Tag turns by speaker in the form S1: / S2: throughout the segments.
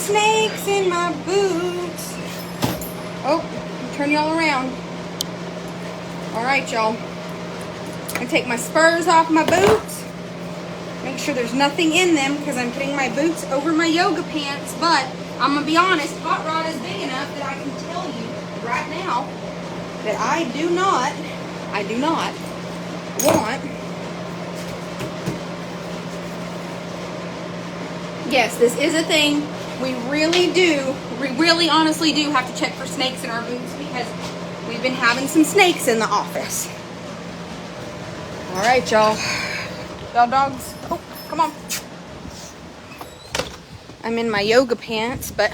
S1: snakes in my boots. Oh, turn y'all around. All right, y'all. I'm gonna take my spurs off my boots. Make sure there's nothing in them because I'm putting my boots over my yoga pants. But I'm gonna be honest, Hot Rod is big enough that I can tell you right now that I do not want. Yes, this is a thing. We really honestly do have to check for snakes in our boots because we've been having some snakes in the office. All right, y'all. Y'all dogs. Oh, come on. I'm in my yoga pants, but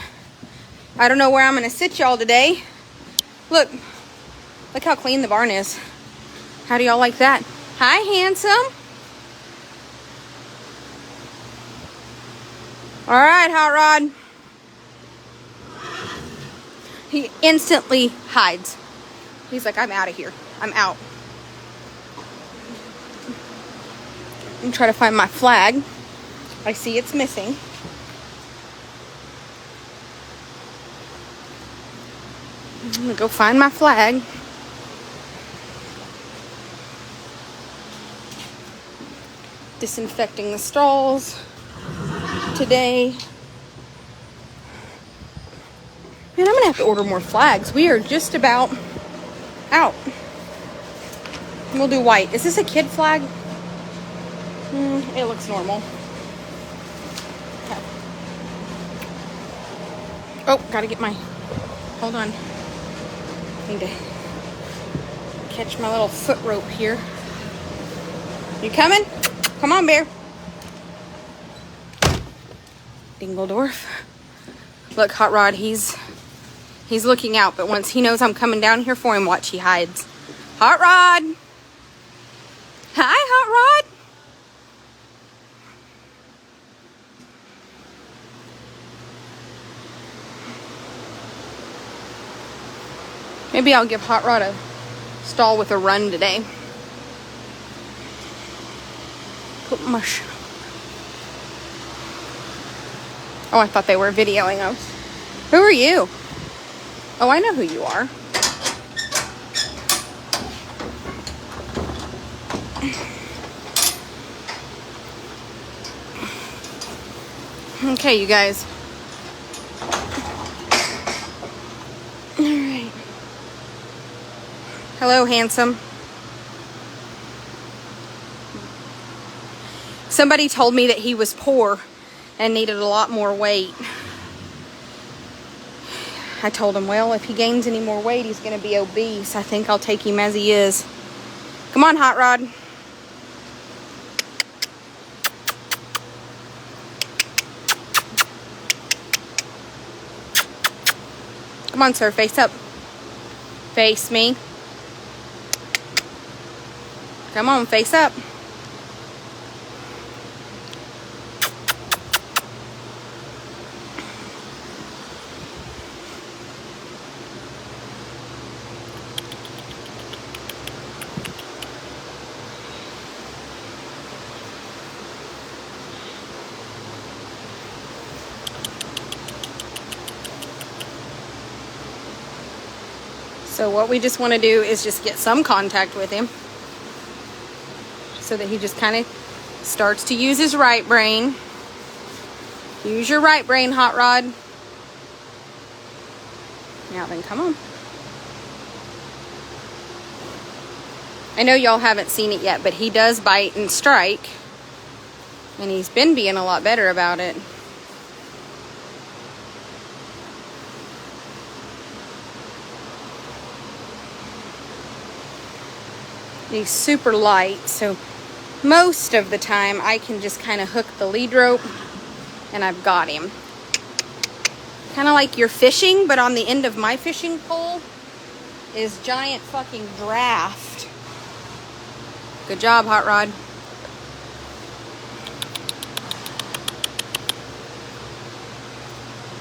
S1: I don't know where I'm going to sit y'all today. Look how clean the barn is. How do y'all like that? Hi, handsome. All right, Hot Rod. He instantly hides. He's like, I'm out of here. I'm out. I'm trying to find my flag. I see it's missing. I'm gonna go find my flag. Disinfecting the stalls today. Man, I'm gonna have to order more flags. We are just about out. We'll do white. Is this a kid flag? It looks normal. Okay. Oh, gotta get my... Hold on. Need to catch my little foot rope here. You coming? Come on, bear. Dingledorf. Look, Hot Rod, he's looking out, but once he knows I'm coming down here for him, watch, he hides. Hot Rod! Hi, Hot Rod! Maybe I'll give Hot Rod a stall with a run today. Put my... Oh, I thought they were videoing us. Who are you? Oh, I know who you are. Okay, you guys. All right. Hello, handsome. Somebody told me that he was poor and needed a lot more weight. I told him, well, if he gains any more weight, he's going to be obese. I think I'll take him as he is. Come on, Hot Rod. Come on, sir, face up. Face me. Come on, face up. So what we just want to do is just get some contact with him so that he just kind of starts to use his right brain. Use your right brain, Hot Rod. Now then, come on. I know y'all haven't seen it yet, but he does bite and strike. And he's been being a lot better about it. He's super light, so most of the time I can just kind of hook the lead rope and I've got him. Kind of like you're fishing, but on the end of my fishing pole is giant fucking draft. Good job, Hot Rod.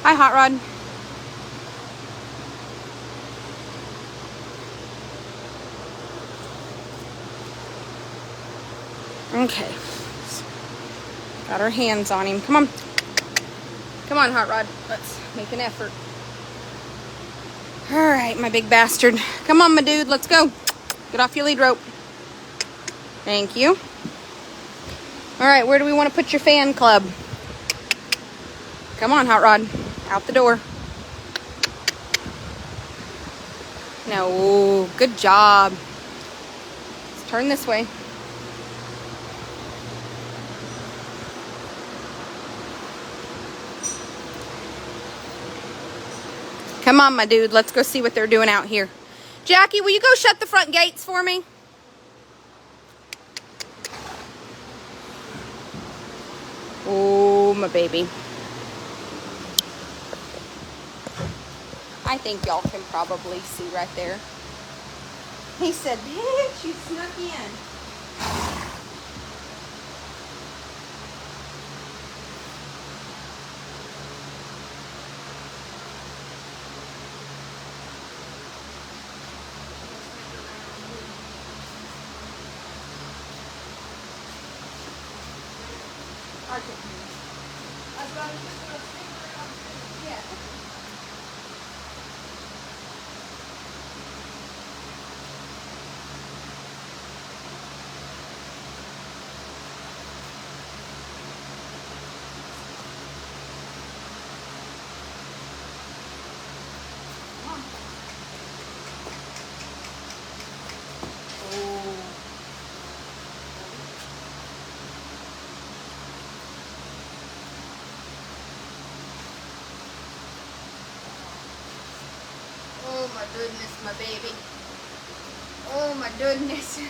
S1: Hi, Hot Rod. Okay. Got our hands on him. Come on. Come on, Hot Rod. Let's make an effort. All right, my big bastard. Come on, my dude. Let's go. Get off your lead rope. Thank you. All right, where do we want to put your fan club? Come on, Hot Rod. Out the door. No, good job. Let's turn this way. Come on, my dude. Let's go see what they're doing out here. Jackie, will you go shut the front gates for me? Oh, my baby. I think y'all can probably see right there. He said, bitch, you snuck in. Oh my goodness, my baby. Oh my goodness.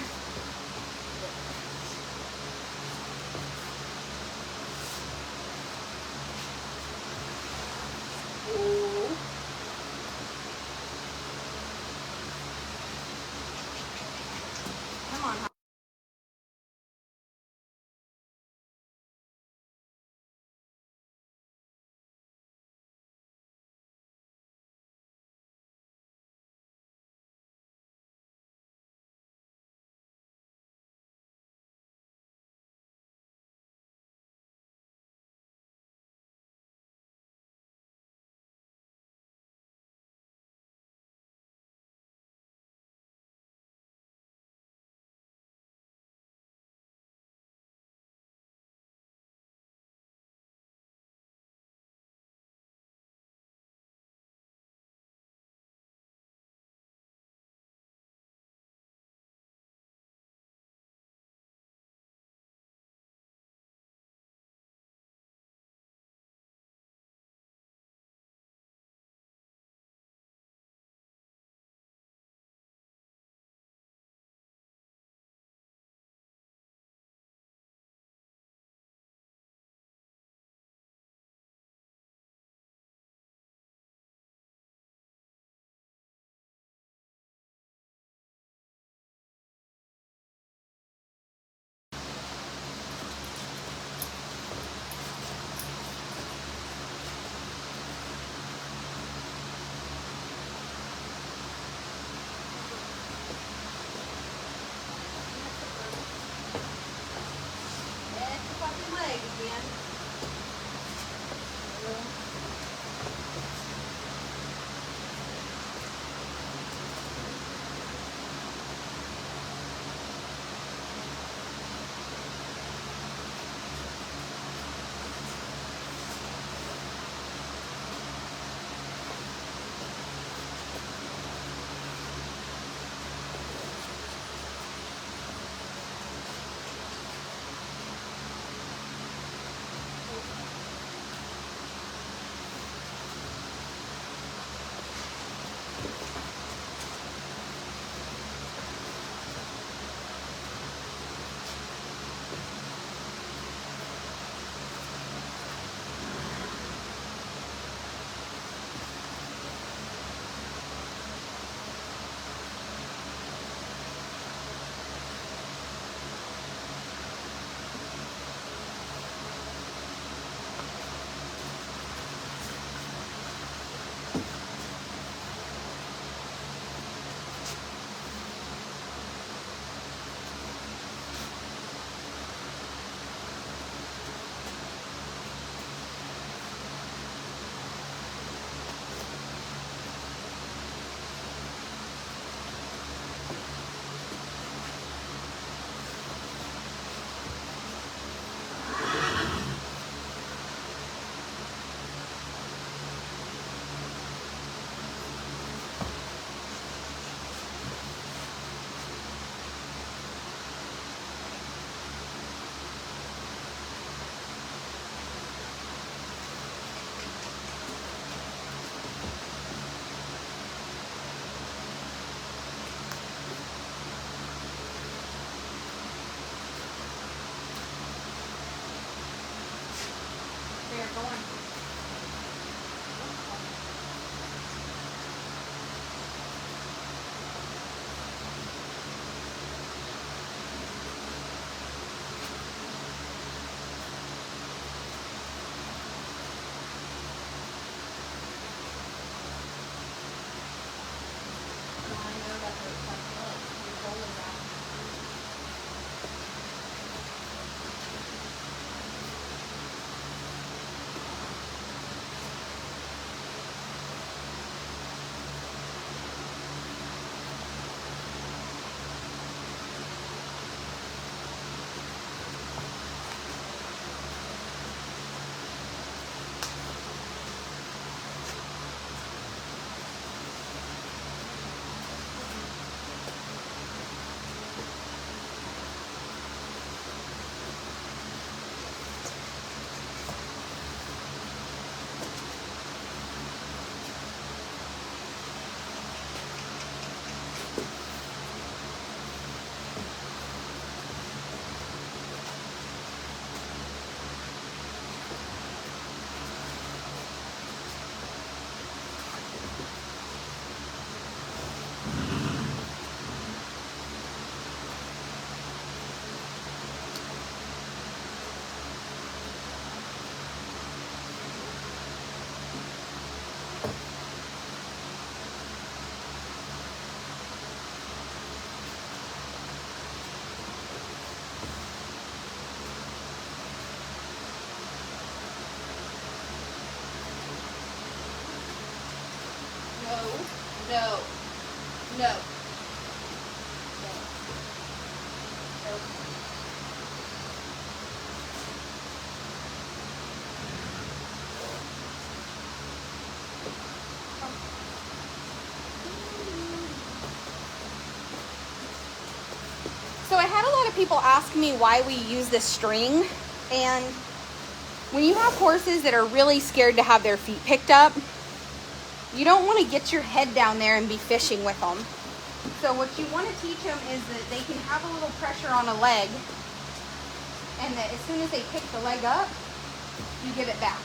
S1: no, no. So I had a lot of people ask me why we use this string, and when you have horses that are really scared to have their feet picked up, you don't want to get your head down there and be fishing with them. So what you want to teach them is that they can have a little pressure on a leg, and that as soon as they pick the leg up, you give it back.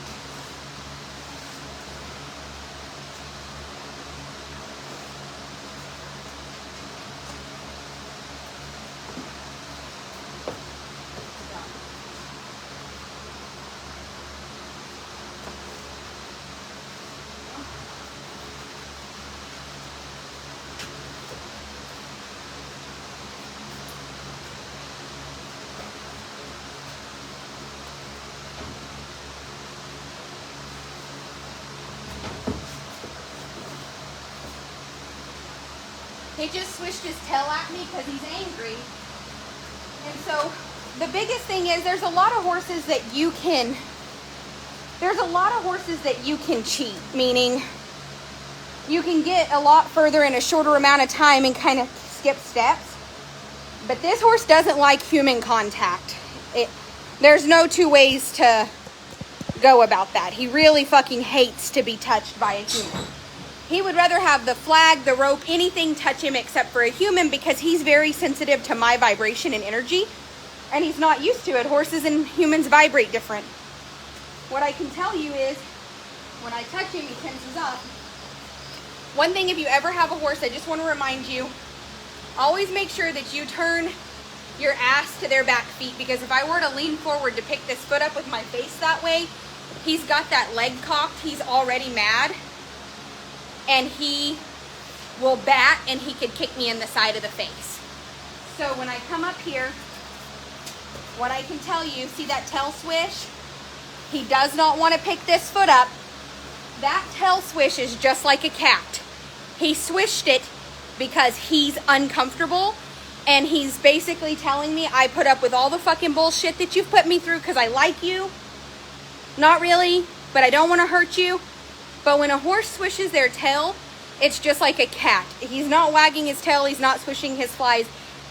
S1: He just swished his tail at me because he's angry. And so the biggest thing is there's a lot of horses that you can cheat, meaning you can get a lot further in a shorter amount of time and kind of skip steps. But this horse doesn't like human contact. There's no two ways to go about that. He really fucking hates to be touched by a human. He would rather have the flag, the rope, anything touch him except for a human, because he's very sensitive to my vibration and energy, and he's not used to it. Horses and humans vibrate different. What I can tell you is when I touch him, he tenses up. One thing, if you ever have a horse, I just want to remind you, always make sure that you turn your ass to their back feet, because if I were to lean forward to pick this foot up with my face that way, he's got that leg cocked, he's already mad, and he will bat, and he could kick me in the side of the face. So when I come up here, what I can tell you, see that tail swish? He does not want to pick this foot up. That tail swish is just like a cat. He swished it because he's uncomfortable, and he's basically telling me I put up with all the fucking bullshit that you've put me through because I like you. Not really, but I don't want to hurt you. But when a horse swishes their tail, it's just like a cat. He's not wagging his tail. He's not swishing his flies.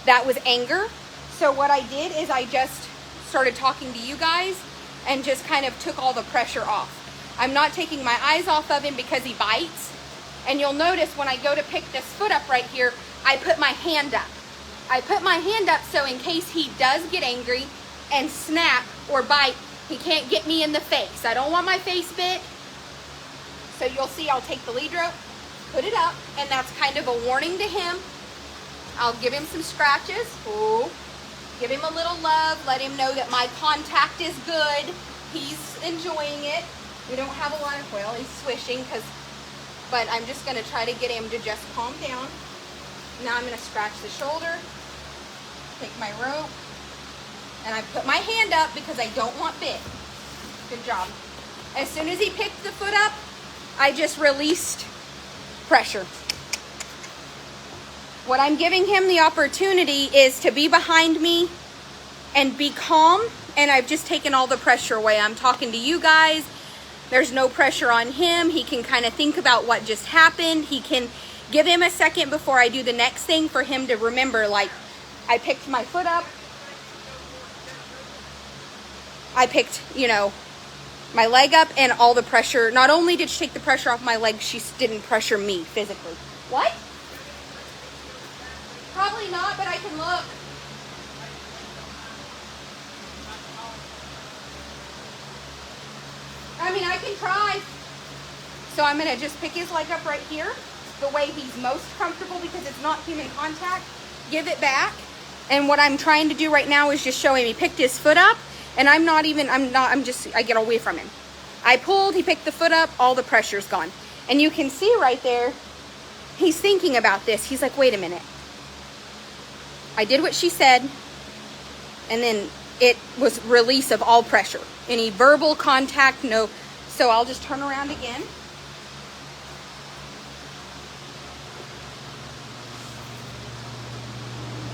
S1: That was anger. So what I did is I just started talking to you guys and just kind of took all the pressure off. I'm not taking my eyes off of him because he bites. And you'll notice when I go to pick this foot up right here, I put my hand up. I put my hand up so in case he does get angry and snap or bite, he can't get me in the face. I don't want my face bit. So you'll see I'll take the lead rope, put it up, and that's kind of a warning to him. I'll give him some scratches. Ooh. Give him a little love. Let him know that my contact is good. He's enjoying it. We don't have a lot of, well, he's swishing, but I'm just going to try to get him to just calm down. Now I'm going to scratch the shoulder, take my rope, and I put my hand up because I don't want bit. Good job. As soon as he picked the foot up, I just released pressure. What I'm giving him the opportunity is to be behind me and be calm, and I've just taken all the pressure away. I'm talking to you guys. There's no pressure on him. He can kind of think about what just happened. He can give him a second before I do the next thing for him to remember, like, I picked my foot up. I picked, my leg up, and all the pressure. Not only did she take the pressure off my leg, she didn't pressure me physically. What? Probably not, but I can look. I mean, I can try. So I'm going to just pick his leg up right here, the way he's most comfortable because it's not human contact. Give it back. And what I'm trying to do right now is just show him he picked his foot up. And I get away from him. I pulled, he picked the foot up, all the pressure's gone. And you can see right there, he's thinking about this. He's like, wait a minute. I did what she said, and then it was release of all pressure. Any verbal contact, no. So I'll just turn around again.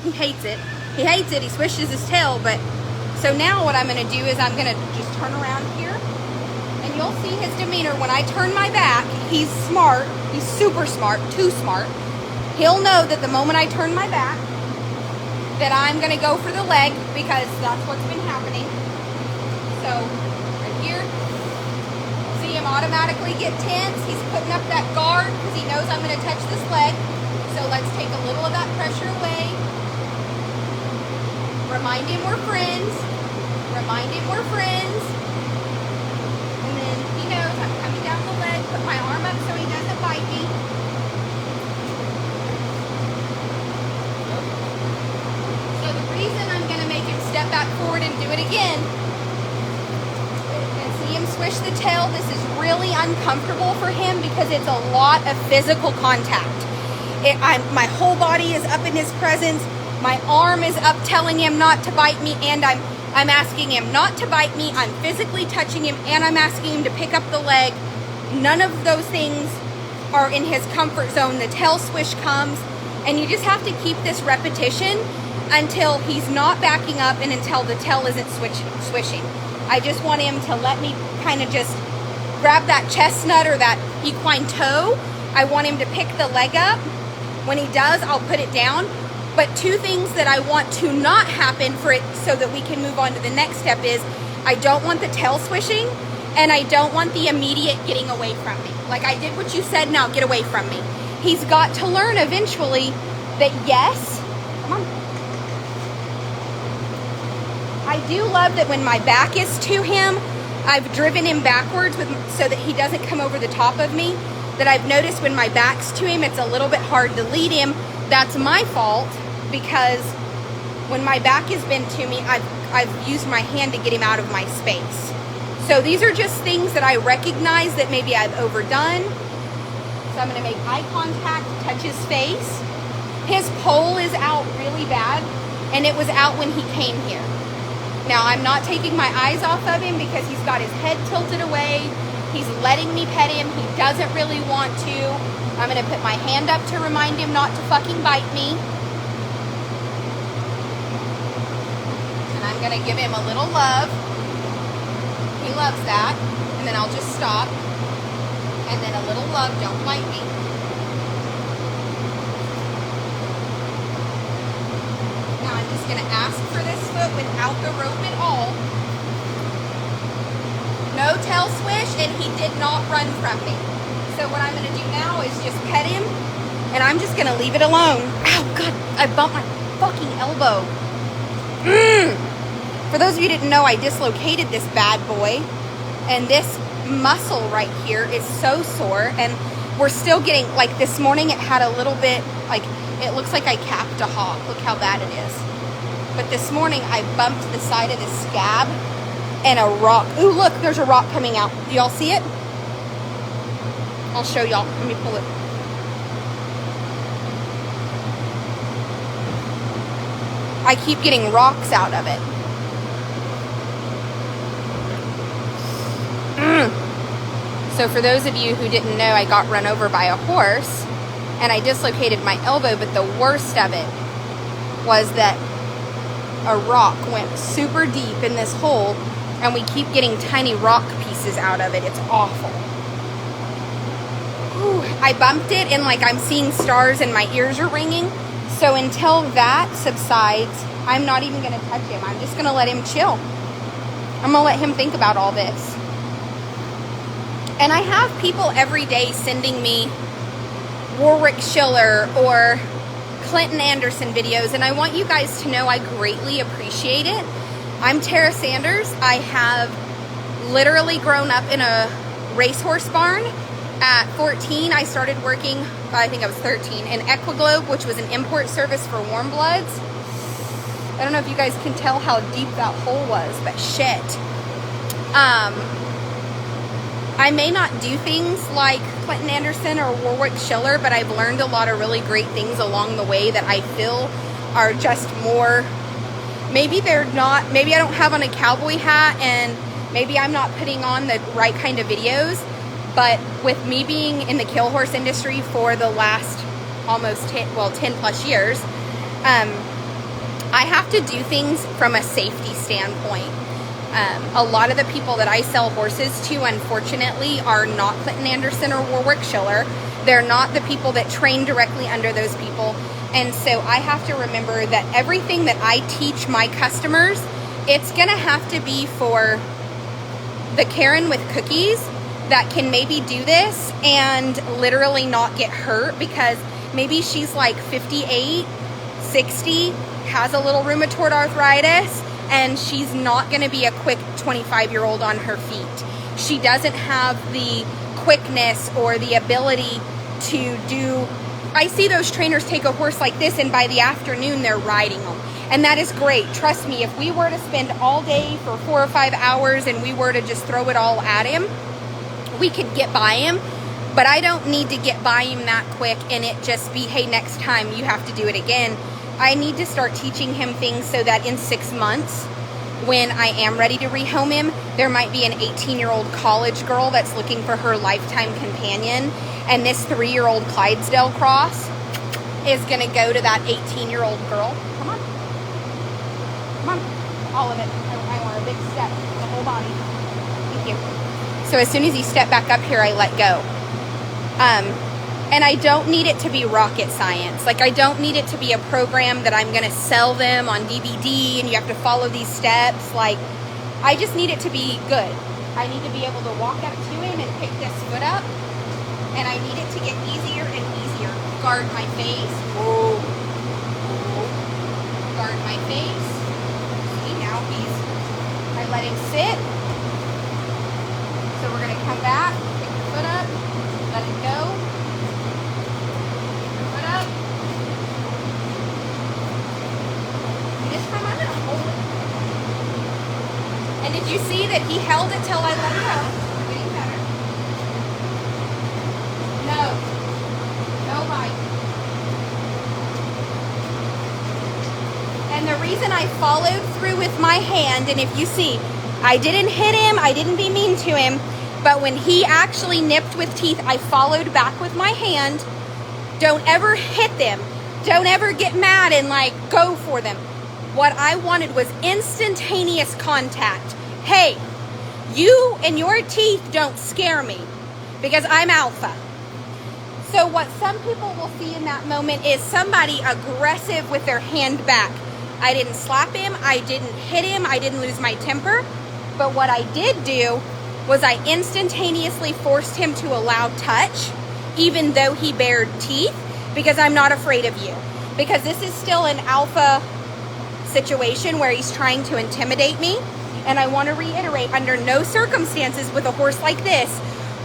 S1: He hates it. He hates it. He swishes his tail, but so now what I'm going to do is I'm going to just turn around here, and you'll see his demeanor. When I turn my back, he's smart. He's super smart, too smart. He'll know that the moment I turn my back, that I'm going to go for the leg, because that's what's been happening. So right here, see him automatically get tense. He's putting up that guard because he knows I'm going to touch this leg. So let's take a little of that pressure away. Remind him we're friends. Remind him we're friends. And then he knows I'm coming down the leg. Put my arm up so he doesn't bite me. So the reason I'm going to make him step back forward and do it again, and see him swish the tail, this is really uncomfortable for him because it's a lot of physical contact. My whole body is up in his presence. My arm is up telling him not to bite me, and I'm asking him not to bite me. I'm physically touching him, and I'm asking him to pick up the leg. None of those things are in his comfort zone. The tail swish comes, and you just have to keep this repetition until he's not backing up and until the tail isn't swishing. I just want him to let me kind of just grab that chestnut or that equine toe. I want him to pick the leg up. When he does, I'll put it down. But two things that I want to not happen for it so that we can move on to the next step is I don't want the tail swishing, and I don't want the immediate getting away from me. Like, I did what you said, now get away from me. He's got to learn eventually that yes, come on. I do love that when my back is to him, I've driven him backwards so that he doesn't come over the top of me. That I've noticed when my back's to him, it's a little bit hard to lead him. That's my fault, because when my back has been to me, I've used my hand to get him out of my space. So these are just things that I recognize that maybe I've overdone. So I'm going to make eye contact, touch his face. His pole is out really bad, and it was out when he came here. Now, I'm not taking my eyes off of him because he's got his head tilted away. He's letting me pet him. He doesn't really want to. I'm going to put my hand up to remind him not to fucking bite me. And I'm going to give him a little love. He loves that. And then I'll just stop. And then a little love, don't bite me. Now I'm just going to ask for this foot without the rope at all. No tail swish, and he did not run from me. So what I'm going to do now is just pet him, and I'm just going to leave it alone. Ow, God, I bumped my fucking elbow. For those of you who didn't know, I dislocated this bad boy, and this muscle right here is so sore, and we're still getting, like this morning it had a little bit, like it looks like I capped a hog. Look how bad it is. But this morning I bumped the side of the scab, and a rock. Ooh, look, there's a rock coming out. Do y'all see it? I'll show y'all. Let me pull it. I keep getting rocks out of it. So for those of you who didn't know, I got run over by a horse, and I dislocated my elbow, but the worst of it was that a rock went super deep in this hole, and we keep getting tiny rock pieces out of it. It's awful. Whew. I bumped it, and like I'm seeing stars and my ears are ringing. So until that subsides, I'm not even going to touch him. I'm just going to let him chill. I'm going to let him think about all this. And I have people every day sending me Warwick Schiller or Clinton Anderson videos, and I want you guys to know I greatly appreciate it. I'm Tara Sanders. I have literally grown up in a racehorse barn. At 14, I started working, I think I was 13, in Equiglobe, which was an import service for warm bloods. I don't know if you guys can tell how deep that hole was, but shit. I may not do things like Clinton Anderson or Warwick Schiller, but I've learned a lot of really great things along the way that I feel are just more, maybe they're not, maybe I don't have on a cowboy hat, and maybe I'm not putting on the right kind of videos, but with me being in the kill horse industry for the last almost 10 plus years, I have to do things from a safety standpoint. A lot of the people that I sell horses to, unfortunately, are not Clinton Anderson or Warwick Schiller. They're not the people that train directly under those people. And so I have to remember that everything that I teach my customers, it's going to have to be for the Karen with cookies that can maybe do this and literally not get hurt, because maybe she's like 58, 60, has a little rheumatoid arthritis, and she's not going to be a quick 25-year-old on her feet. She doesn't have the quickness or the ability to do. I see those trainers take a horse like this, and by the afternoon they're riding them, and that is great. Trust me, if we were to spend all day for 4 or 5 hours and we were to just throw it all at him, we could get by him. But I don't need to get by him that quick and it just be, hey, next time you have to do it again. I need to start teaching him things so that in 6 months, when I am ready to rehome him, there might be an 18-year-old college girl that's looking for her lifetime companion, and this 3-year-old Clydesdale cross is going to go to that 18-year-old girl. Come on. Come on. All of it. I want a big step. The whole body. Thank you. So as soon as you step back up here, I let go. And I don't need it to be rocket science. Like, I don't need it to be a program that I'm going to sell them on DVD and you have to follow these steps. Like, I just need it to be good. I need to be able to walk up to him and pick this foot up. And I need it to get easier and easier. Guard my face. Whoa. Guard my face. See, now I let him sit. So we're going to come back, pick the foot up, let it go. And did you see that he held it till I let go? Getting better. No bite. And the reason I followed through with my hand, and if you see, I didn't hit him, I didn't be mean to him, but when he actually nipped with teeth, I followed back with my hand. Don't ever hit them. Don't ever get mad and like go for them. What I wanted was instantaneous contact. Hey, you and your teeth don't scare me because I'm alpha. So what some people will see in that moment is somebody aggressive with their hand back. I didn't slap him. I didn't hit him. I didn't lose my temper. But what I did do was I instantaneously forced him to allow touch, even though he bared teeth, because I'm not afraid of you. Because this is still an alpha situation where he's trying to intimidate me. And I want to reiterate, under no circumstances with a horse like this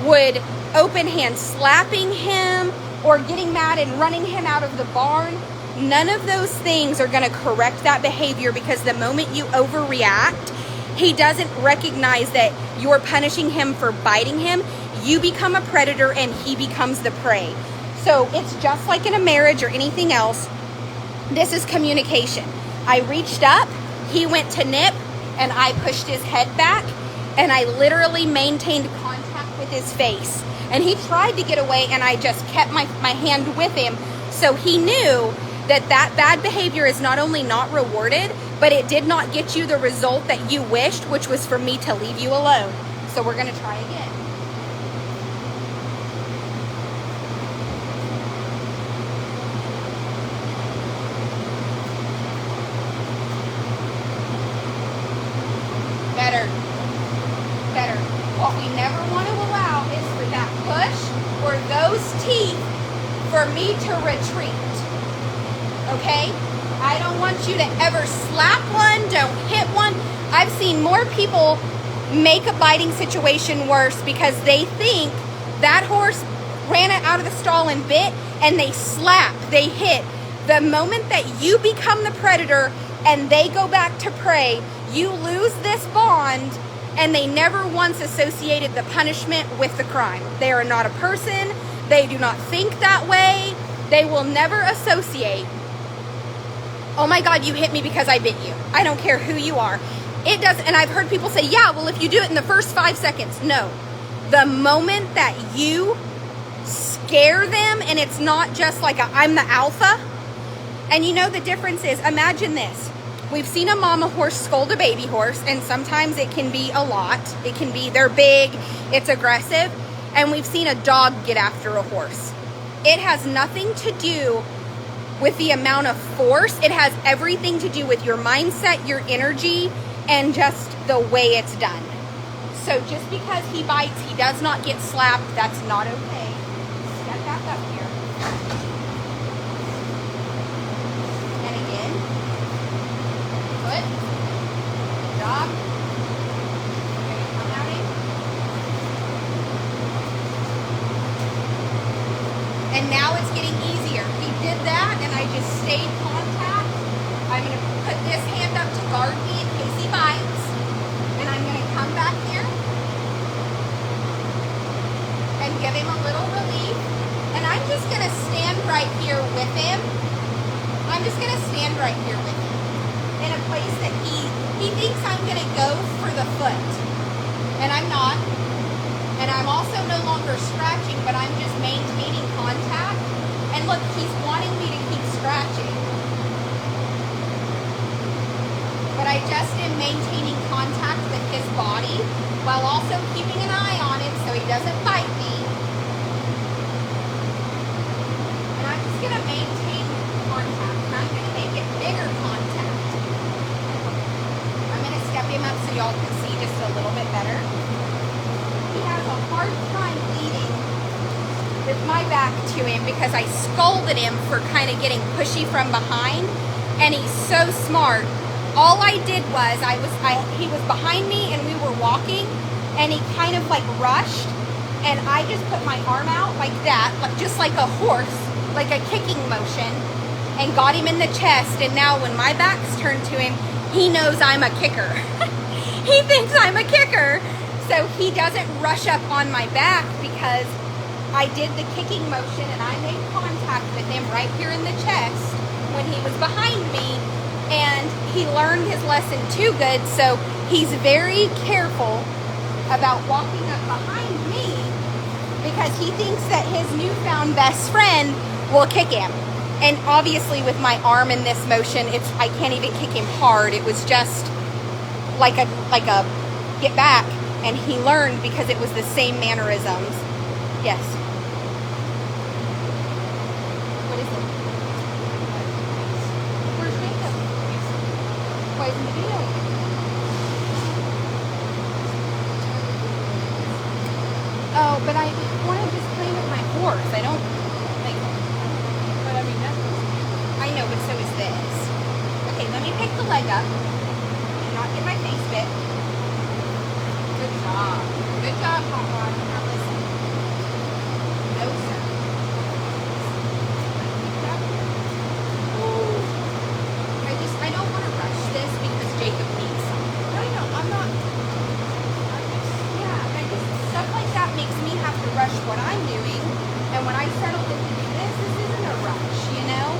S1: would open hand slapping him or getting mad and running him out of the barn. None of those things are going to correct that behavior, because the moment you overreact, he doesn't recognize that you're punishing him for biting him. You become a predator and he becomes the prey. So it's just like in a marriage or anything else. This is communication. I reached up, he went to nip, and I pushed his head back, and I literally maintained contact with his face. And he tried to get away, and I just kept my hand with him. So he knew that that bad behavior is not only not rewarded, but it did not get you the result that you wished, which was for me to leave you alone. So we're going to try again. Better. What we never want to allow is for that push or those teeth for me to retreat. Okay? I don't want you to ever slap one, don't hit one. I've seen more people make a biting situation worse because they think that horse ran it out of the stall and bit, and they slap, they hit. The moment that you become the predator and they go back to prey, you lose this bond, and they never once associated the punishment with the crime. They are not a person. They do not think that way. They will never associate, oh my God, you hit me because I bit you. I don't care who you are. It does, and I've heard people say, yeah, well, if you do it in the first 5 seconds. No. The moment that you scare them, and it's not just like I'm the alpha, and you know the difference is, imagine this. We've seen a mama horse scold a baby horse, and sometimes it can be a lot. It can be, they're big, it's aggressive, and we've seen a dog get after a horse. It has nothing to do with the amount of force. It has everything to do with your mindset, your energy, and just the way it's done. So just because he bites, he does not get slapped. That's not okay. Step back up here. And again. Good. Good job. Okay, come out in. And now it's getting easier. He did that, and I just stayed contact. I'm going to put this hand up to guard me in case he bites. And I'm going to come back here and give him a little relief. And I'm just going to stand right here with him. I'm just going to stand right here with him in a place that he thinks I'm going to go for the foot. And I'm not. And I'm also no longer scratching, but I'm just maintaining contact. And look, he's wanting me to keep scratching. But I just am maintaining contact with his body while also keeping an eye on him so he doesn't bite me. And I'm just going to maintain contact. And I'm going to make it bigger contact. I'm going to step him up so y'all can see just a little bit better. He has a hard time eating with my back to him because I scolded him for kind of getting pushy from behind. And he's so smart. All I did was, he was behind me and we were walking, and he kind of like rushed, and I just put my arm out like that, just like a horse, like a kicking motion, and got him in the chest. And now when my back's turned to him, he knows I'm a kicker. He thinks I'm a kicker. So he doesn't rush up on my back because I did the kicking motion and I made contact with him right here in the chest when he was behind me. And he learned his lesson too good, so he's very careful about walking up behind me because he thinks that his newfound best friend will kick him. And obviously with my arm in this motion, I can't even kick him hard. It was just like a get back, and he learned because it was the same mannerisms. Yes. What is it? Where's Jacob? Why isn't he doing it? Oh, but I want to just play with my horse. I don't like. But I mean, I know, but so is this. Okay, let me pick the leg up. Do not get my face bit. Good job. Good job, Hot Rod. Now listen. No, sir. I don't want to rush this because Jacob needs something. No, I'm not. Stuff like that makes me have to rush what I'm doing. And when I settle in to do this isn't a rush, you know?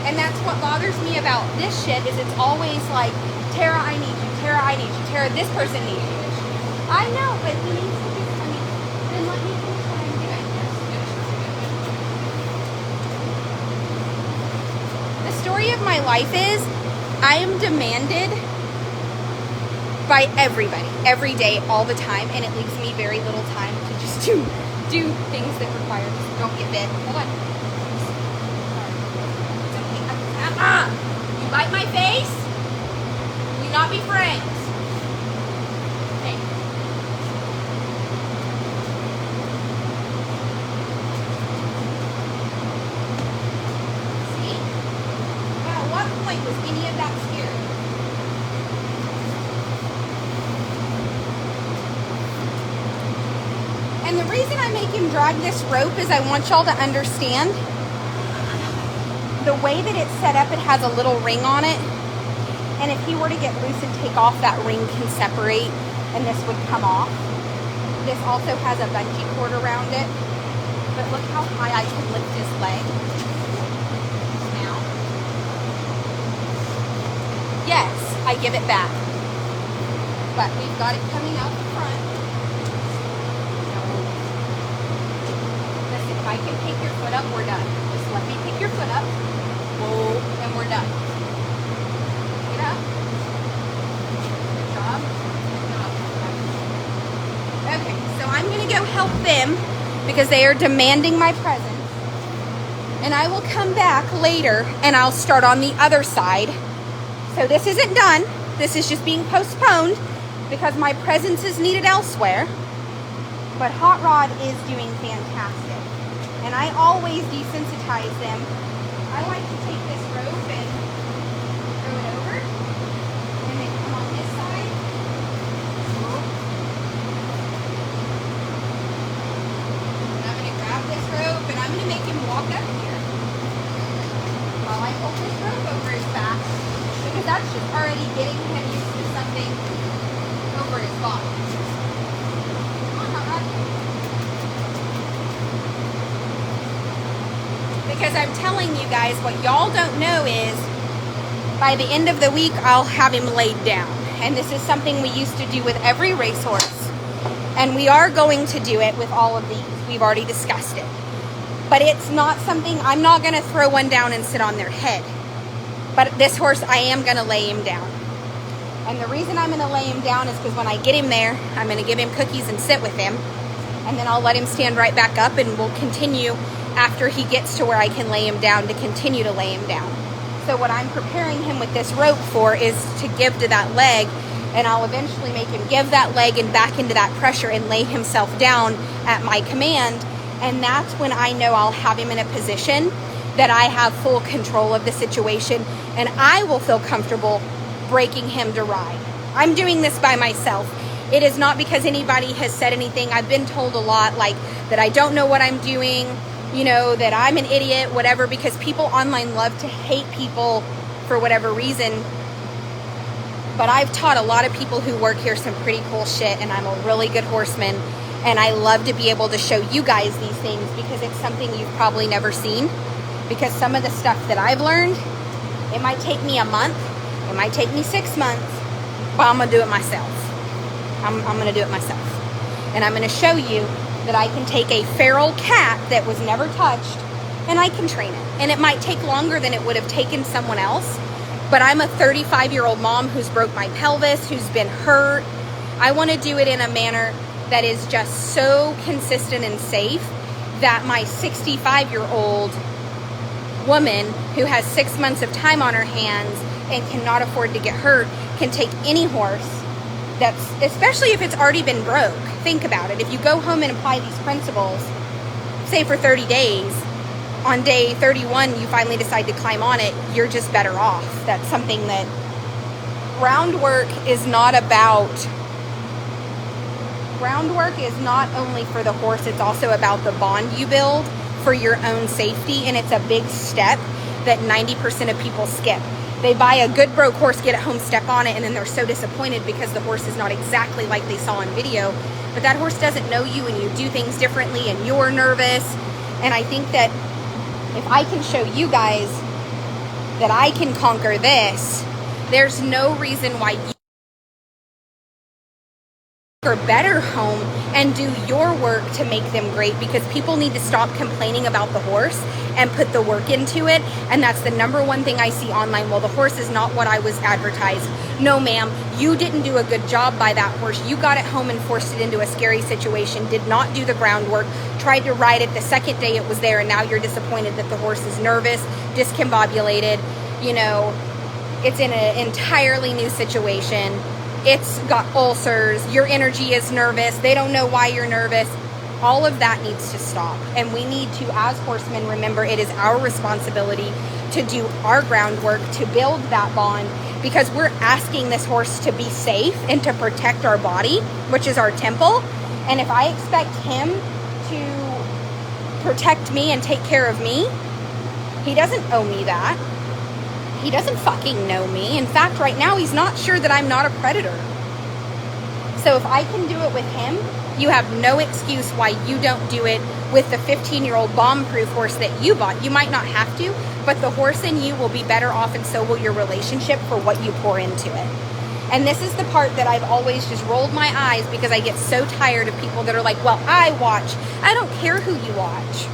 S1: And that's what bothers me about this shit is it's always like, Tara, I need you. Tara, I need you. Tara, this person needs you. I know, but he needs to just, then let me finish what I'm doing. The story of my life is I am demanded by everybody, every day, all the time, and it leaves me very little time to just do things that require, just don't get bit. Hold on. It's okay. You bite my face? Will you not be friends? Okay. See? Now, at what point was any of that scary? And the reason I make him drag this rope is I want y'all to understand the way that it's set up. It has a little ring on it, and if he were to get loose and take off, that ring can separate and this would come off. This also has a bungee cord around it, but look how high I can lift his leg. Now, yes, I give it back, but we've got it coming out the front. If I can pick your foot up, we're done. Just let me pick your foot up. Whoa, and we're done. Get up. go help them because they are demanding my presence. And I will come back later and I'll start on the other side. So this isn't done. This is just being postponed because my presence is needed elsewhere. But Hot Rod is doing fantastic. And I always desensitize them. I like to take this rope and throw it over. And then come on this side. And I'm going to grab this rope and I'm going to make him walk up here. While I hold this rope over his back. Because that's just already getting him used to something over his body. Because I'm telling you guys, what y'all don't know is, by the end of the week, I'll have him laid down. And this is something we used to do with every racehorse. And we are going to do it with all of these. We've already discussed it. But it's not something, I'm not going to throw one down and sit on their head. But this horse, I am going to lay him down. And the reason I'm going to lay him down is because when I get him there, I'm going to give him cookies and sit with him. And then I'll let him stand right back up and we'll continue after he gets to where I can lay him down to continue to lay him down. So what I'm preparing him with this rope for is to give to that leg, and I'll eventually make him give that leg and back into that pressure and lay himself down at my command. And that's when I know I'll have him in a position that I have full control of the situation and I will feel comfortable breaking him to ride. I'm doing this by myself. It is not because anybody has said anything. I've been told a lot, like, that I don't know what I'm doing, you know, that I'm an idiot, whatever, because people online love to hate people for whatever reason. But I've taught a lot of people who work here some pretty cool shit, and I'm a really good horseman, and I love to be able to show you guys these things because it's something you've probably never seen. Because some of the stuff that I've learned, it might take me a month, it might take me 6 months, but I'm going to do it myself. I'm going to do it myself. And I'm going to show you that I can take a feral cat that was never touched and I can train it. And it might take longer than it would have taken someone else, but I'm a 35-year-old mom who's broke my pelvis, who's been hurt. I want to do it in a manner that is just so consistent and safe that my 65-year-old woman who has 6 months of time on her hands and cannot afford to get hurt can take any horse that's, especially if it's already been broke. Think about it. If you go home and apply these principles, say for 30 days, on day 31 you finally decide to climb on it, you're just better off. That's something that groundwork is not about. Groundwork is not only for the horse, it's also about the bond you build for your own safety, and it's a big step that 90% of people skip. They buy a good broke horse, get it home, step on it, and then they're so disappointed because the horse is not exactly like they saw on video. But that horse doesn't know you and you do things differently and you're nervous. And I think that if I can show you guys that I can conquer this, there's no reason why you or better home and do your work to make them great, because people need to stop complaining about the horse and put the work into it. And that's the number one thing I see online. Well, the horse is not what I was advertised. No, ma'am, you didn't do a good job by that horse. You got it home and forced it into a scary situation, did not do the groundwork, tried to ride it the second day it was there, and now you're disappointed that the horse is nervous, discombobulated, you know, it's in an entirely new situation. It's got ulcers, your energy is nervous, they don't know why you're nervous. All of that needs to stop. And we need to, as horsemen, remember it is our responsibility to do our groundwork, to build that bond, because we're asking this horse to be safe and to protect our body, which is our temple. And if I expect him to protect me and take care of me, he doesn't owe me that. He doesn't fucking know me. In fact, right now, he's not sure that I'm not a predator. So if I can do it with him, you have no excuse why you don't do it with the 15-year-old bomb-proof horse that you bought. You might not have to, but the horse and you will be better off, and so will your relationship for what you pour into it. And this is the part that I've always just rolled my eyes, because I get so tired of people that are like, well, I watch. I don't care who you watch.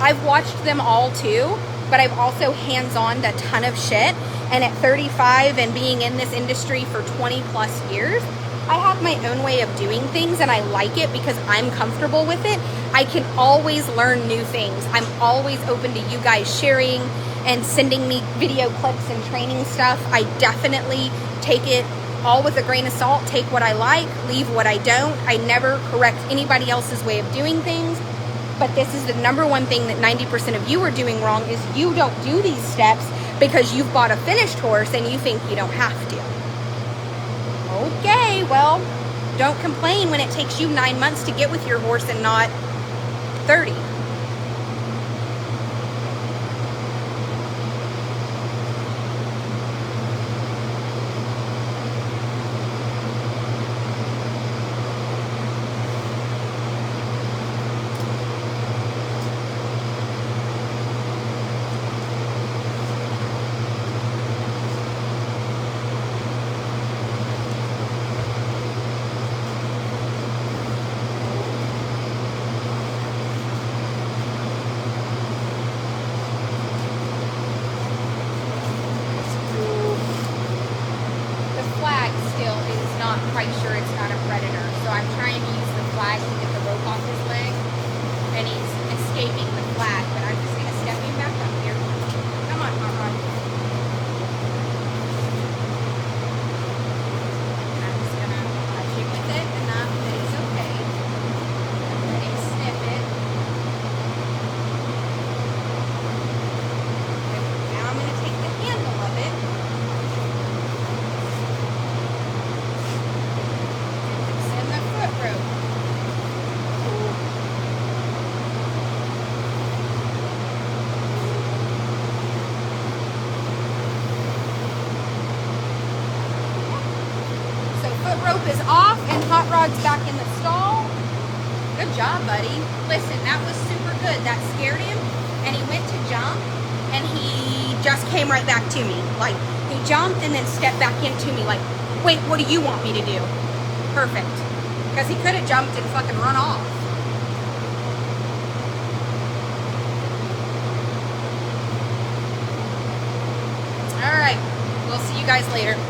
S1: I've watched them all too. But I've also hands-on a ton of shit. And at 35 and being in this industry for 20 plus years, I have my own way of doing things and I like it because I'm comfortable with it. I can always learn new things. I'm always open to you guys sharing and sending me video clips and training stuff. I definitely take it all with a grain of salt. Take what I like, leave what I don't. I never correct anybody else's way of doing things. But this is the number one thing that 90% of you are doing wrong, is you don't do these steps because you've bought a finished horse and you think you don't have to. Okay, well, don't complain when it takes you 9 months to get with your horse and not 30. Quite sure it's not a predator, so I'm trying to use the flag to get the rope off his leg, and he's escaping the flag, but I'm just going to step him back up here. Come on, Hot Rod. And I'm just going to touch him with it enough that it's okay. Let him sniff it. Now I'm going to take the handle of it. Rope is off and Hot Rod's back in the stall. Good job, buddy. Listen, that was super good. That scared him, and he went to jump, and he just came right back to me. Like, he jumped and then stepped back into me like, wait, what do you want me to do? Perfect. Because he could have jumped and fucking run off. All right. We'll see you guys later.